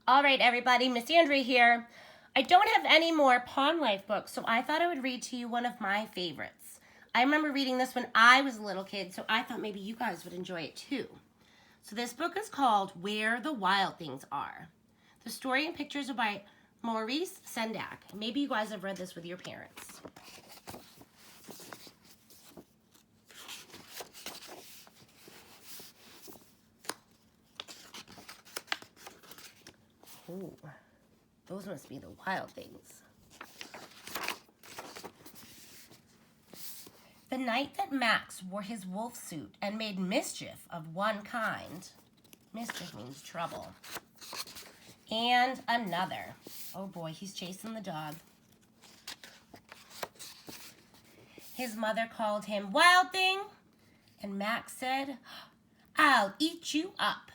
All right, everybody, Miss Andrea here. I don't have any more Pond Life books, so I thought I would read to you one of my favorites. I remember reading this when I was a little kid, so I thought maybe you guys would enjoy it too. So this book is called Where the Wild Things Are. The story and pictures are by Maurice Sendak. Maybe you guys have read this with your parents. Ooh, those must be the wild things. The night that Max wore his wolf suit and made mischief of one kind, mischief means trouble, and another. Oh boy, he's chasing the dog. His mother called him Wild Thing, and Max said, "I'll eat you up."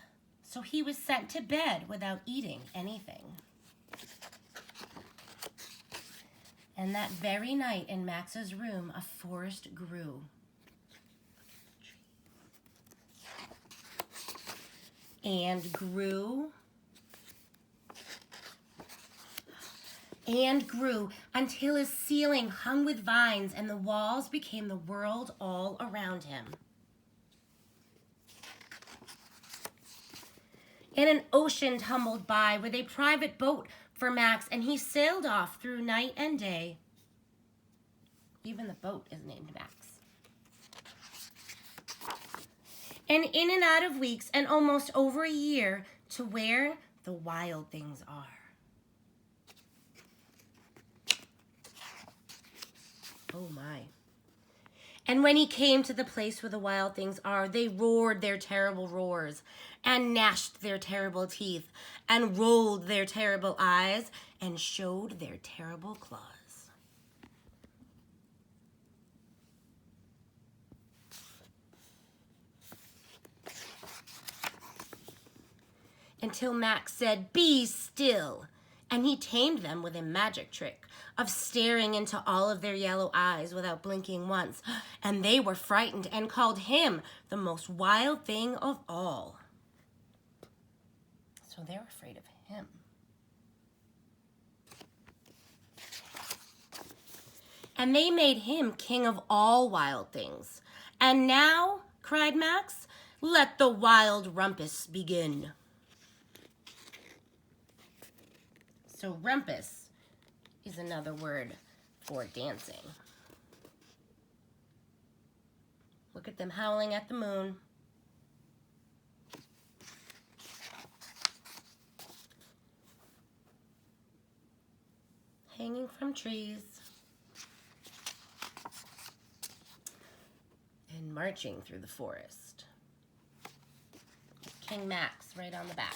So he was sent to bed without eating anything. And that very night in Max's room, a forest grew. And grew. And grew until his ceiling hung with vines and the walls became the world all around him. And an ocean tumbled by with a private boat for Max, and he sailed off through night and day. Even the boat is named Max. And in and out of weeks and almost over a year to where the wild things are. Oh my. And when he came to the place where the wild things are, they roared their terrible roars, and gnashed their terrible teeth, and rolled their terrible eyes, and showed their terrible claws. Until Max said, "Be still," and he tamed them with a magic trick of staring into all of their yellow eyes without blinking once, and they were frightened and called him the most wild thing of all. So they're afraid of him. And they made him king of all wild things. And now, cried Max, let the wild rumpus begin. So rumpus is another word for dancing. Look at them howling at the moon. Hanging from trees. And marching through the forest. King Max right on the back.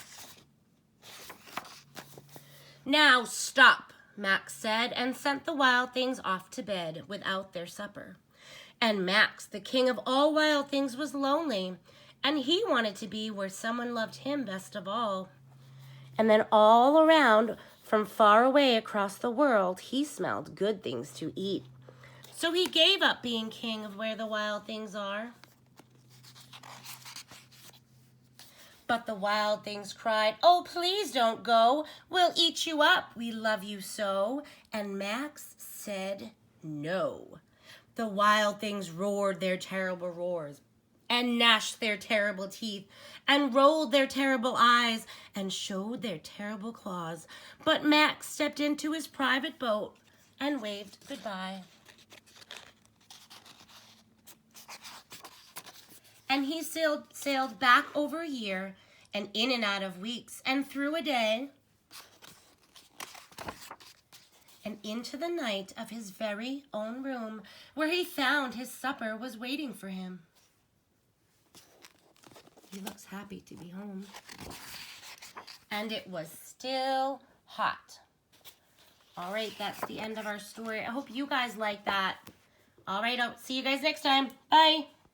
Now stop, Max said, and sent the wild things off to bed without their supper. And Max, the king of all wild things, was lonely, and he wanted to be where someone loved him best of all. And then all around, from far away across the world, he smelled good things to eat. So he gave up being king of where the wild things are. But the wild things cried, "Oh, please don't go. We'll eat you up. We love you so." And Max said no. The wild things roared their terrible roars, and gnashed their terrible teeth, and rolled their terrible eyes, and showed their terrible claws. But Max stepped into his private boat and waved goodbye. And he sailed back over a year, and in and out of weeks, and through a day, and into the night of his very own room, where he found his supper was waiting for him. He looks happy to be home. And it was still hot. All right, that's the end of our story. I hope you guys like that. All right, I'll see you guys next time. Bye.